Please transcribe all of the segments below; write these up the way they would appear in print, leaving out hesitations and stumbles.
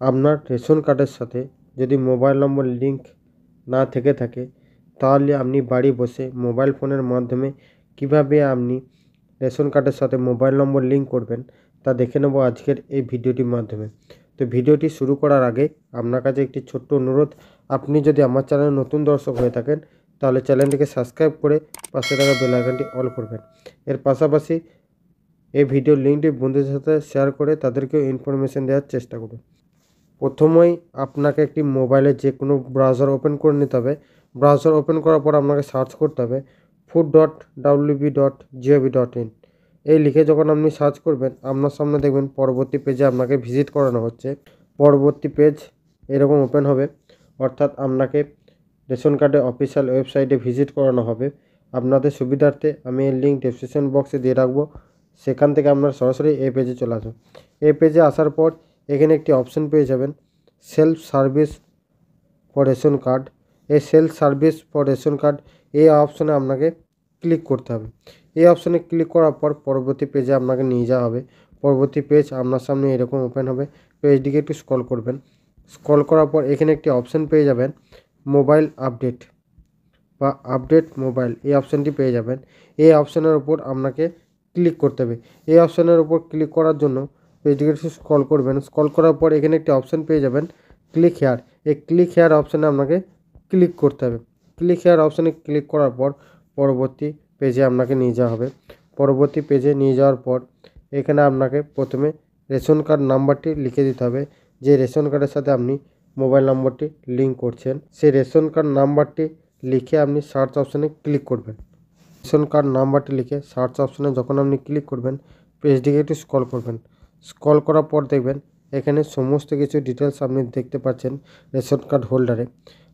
আপনার রেশন কার্ডের সাথে যদি মোবাইল নম্বর লিঙ্ক না থেকে থাকে তাহলে আপনি বাড়ি বসে মোবাইল ফোনের মাধ্যমে কিভাবে আপনি রেশন কার্ডের সাথে মোবাইল নম্বর লিঙ্ক করবেন তা দেখে নেব আজকের এই ভিডিওটির মাধ্যমে। তো ভিডিওটি শুরু করার আগে আপনার কাছে একটি ছোট্ট অনুরোধ, আপনি যদি আমার চ্যানেলে নতুন দর্শক হয়ে থাকেন তাহলে চ্যানেলটিকে সাবস্ক্রাইব করে পাশে থাকা বেল আইকনটি অল করবেন। এর পাশাপাশি এই ভিডিওর লিঙ্কটি বন্ধুদের সাথে শেয়ার করে তাদেরকেও ইনফরমেশন দেওয়ার চেষ্টা করুন। প্রথমেই আপনাকে একটি মোবাইলে যে কোনো ব্রাউজার ওপেন করে নিতে হবে। ব্রাউজার ওপেন করার পর আপনাকে সার্চ করতে হবে food.wb.gov.in। এই লিখে যখন আপনি সার্চ করবেন আপনার সামনে দেখবেন পরবর্তী পেজে আপনাকে ভিজিট করানো হচ্ছে। পরবর্তী পেজ এরকম ওপেন হবে, অর্থাৎ আপনাকে রেশন কার্ডের অফিসিয়াল ওয়েবসাইটে ভিজিট করানো হবে। আপনাদের সুবিধার্থে আমি এর লিঙ্ক ডেসক্রিপশন বক্সে দিয়ে রাখবো, সেখান থেকে আপনারা সরাসরি এই পেজে চলে আসুন। এই পেজে আসার পর এখানে একটি অপশন পেয়ে যাবেন self service for ration card. এই self service for ration card এই অপশনে আপনাকে ক্লিক করতে হবে। এই অপশনে ক্লিক করার পর পরবর্তী পেজে আপনাকে নিয়ে যাওয়া হবে। পরবর্তী পেজ আপনার সামনে এরকম ওপেন হবে। পেজটিকে একটু স্ক্রল করবেন। স্ক্রল করার পর এখানে একটি অপশন পেয়ে যাবেন মোবাইল আপডেট বা আপডেট মোবাইল, এই অপশানটি পেয়ে যাবেন। এই অপশানের উপর আপনাকে ক্লিক করতে হবে। এই অপশানের উপর ক্লিক করার জন্য পেজটিকে একটু স্ক্রল করবেন। স্ক্রল করার পর এখানে একটি অপশান পেয়ে যাবেন ক্লিক হেয়ার। এই ক্লিক হেয়ার অপশানে আপনাকে ক্লিক করতে হবে। ক্লিক হেয়ার অপশানে ক্লিক করার পর পরবর্তী পেজে আপনাকে নিয়ে যাওয়া হবে। পরবর্তী পেজে নিয়ে যাওয়ার পর এখানে আপনাকে প্রথমে রেশন কার্ড নাম্বারটি লিখে দিতে হবে। যে রেশন কার্ডের সাথে আপনি মোবাইল নম্বরটি লিঙ্ক করছেন সেই রেশন কার্ড নাম্বারটি লিখে আপনি সার্চ অপশানে ক্লিক করবেন। রেশন কার্ড নাম্বারটি লিখে সার্চ অপশানে যখন আপনি ক্লিক করবেন পেজটিকে একটু স্ক্রল করবেন। স্ক্রল করার পর দেখবেন এখানে সমস্ত কিছু ডিটেলস আপনি দেখতে পাচ্ছেন রেশন কার্ড হোল্ডারে।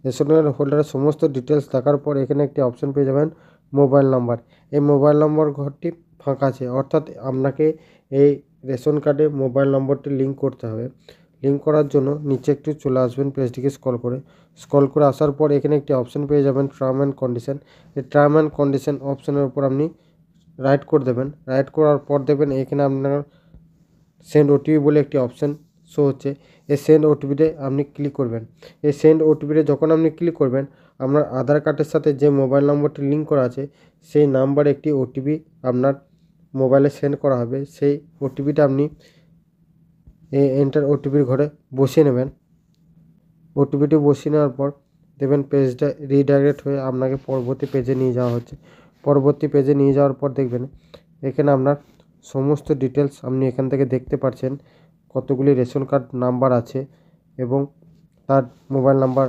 রেশন কার্ড হোল্ডারে সমস্ত ডিটেলস দেখার পর এখানে একটি অপশান পেয়ে যাবেন মোবাইল নাম্বার। এই মোবাইল নম্বর ঘরটি ফাঁকা আছে, অর্থাৎ আপনাকে এই রেশন কার্ডে মোবাইল নম্বরটি লিঙ্ক করতে হবে। লিঙ্ক করার জন্য নিচে একটু চলে আসবেন পেজটিকে স্ক্রল করে আসার পর এখানে একটি অপশান পেয়ে যাবেন টার্ম অ্যান্ড কন্ডিশন। এই টার্ম অ্যান্ড কন্ডিশন অপশানের উপর আপনি রাইট করে দেবেন। রাইট করার পর দেখবেন এখানে আপনার সেন্ড ওটিপি বলে একটি অপশান শো হচ্ছে। এই সেন্ড ওটিপিতে আপনি ক্লিক করবেন। এই সেন্ড ওটিপিতে যখন আপনি ক্লিক করবেন আপনার আধার কার্ডের সাথে যে মোবাইল নম্বরটি লিঙ্ক করা আছে সেই নাম্বারে একটি ওটিপি আপনার মোবাইলে সেন্ড করা হবে। সেই ওটিপিটা আপনি এন্টার ওটিপির ঘরে বসিয়ে নেবেন। ওটিপিটি বসিয়ে নেওয়ার পর দেখবেন পেজটা রিডাইরেক্ট হয়ে আপনাকে পরবর্তী পেজে নিয়ে যাওয়া হচ্ছে। পরবর্তী পেজে নিয়ে যাওয়ার পর দেখবেন এখানে আপনার সমস্ত ডিটেলস আপনি এখান থেকে দেখতে পাচ্ছেন, কতগুলি রেশন কার্ড নাম্বার আছে এবং তার মোবাইল নাম্বার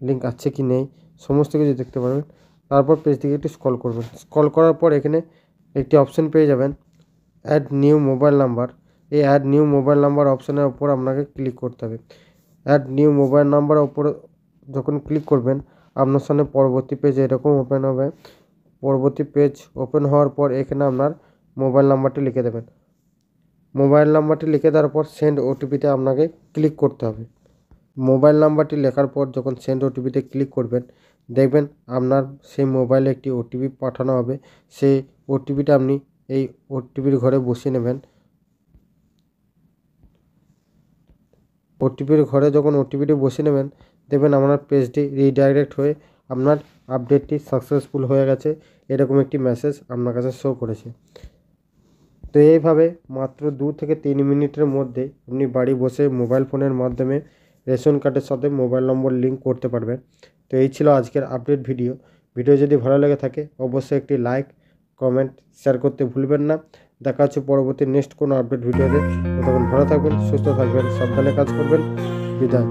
লিঙ্ক আছে কি নেই সমস্ত কিছু দেখতে পারবেন। তারপর পেজটিকে একটু স্ক্রল করবেন। স্ক্রল করার পর এখানে একটি অপশান পেয়ে যাবেন অ্যাড নিউ মোবাইল নাম্বার। এই অ্যাড নিউ মোবাইল নাম্বার অপশানের ওপর আপনাকে ক্লিক করতে হবে। অ্যাড নিউ মোবাইল নাম্বারের ওপরে যখন ক্লিক করবেন আপনার সামনে পরবর্তী পেজ এরকম ওপেন হবে। পরবর্তী পেজ ওপেন হওয়ার পর এখানে আপনার মোবাইল নাম্বারটি লিখে দেবেন। মোবাইল নাম্বারটি লিখে দেওয়ার পর সেন্ড ওটিপিতে আপনাকে ক্লিক করতে হবে। মোবাইল নাম্বারটি লেখার পর যখন সেন্ড ওটিপিতে ক্লিক করবেন দেখবেন আপনার সেই মোবাইলে একটি ওটিপি পাঠানো হবে। সেই ওটিপিটা আপনি এই ওটিপির ঘরে বসিয়ে নেবেন। ওটিপির ঘরে যখন ওটিপিটি বসিয়ে নেবেন দেখবেন আপনার পেজটি রিডাইরেক্ট হয়ে আপনার আপডেটটি সাকসেসফুল হয়ে গেছে এরকম একটি মেসেজ আপনার কাছে শো করেছে। তো এইভাবে মাত্র 2 থেকে 3 মিনিটের মধ্যে আপনি বাড়ি বসে মোবাইল ফোনের মাধ্যমে রেশন কার্ডের সাথে মোবাইল নম্বর লিঙ্ক করতে পারবেন। তো এই ছিল আজকের আপডেট ভিডিও। ভিডিও যদি ভালো লেগে থাকে অবশ্যই একটি লাইক, কমেন্ট, শেয়ার করতে ভুলবেন না। দেখা হচ্ছে পরবর্তী নেক্সট কোনো আপডেট ভিডিওতে। ততক্ষণ ভালো থাকবেন, সুস্থ থাকবেন, সাবধানে কাজ করবেন। বিদায়।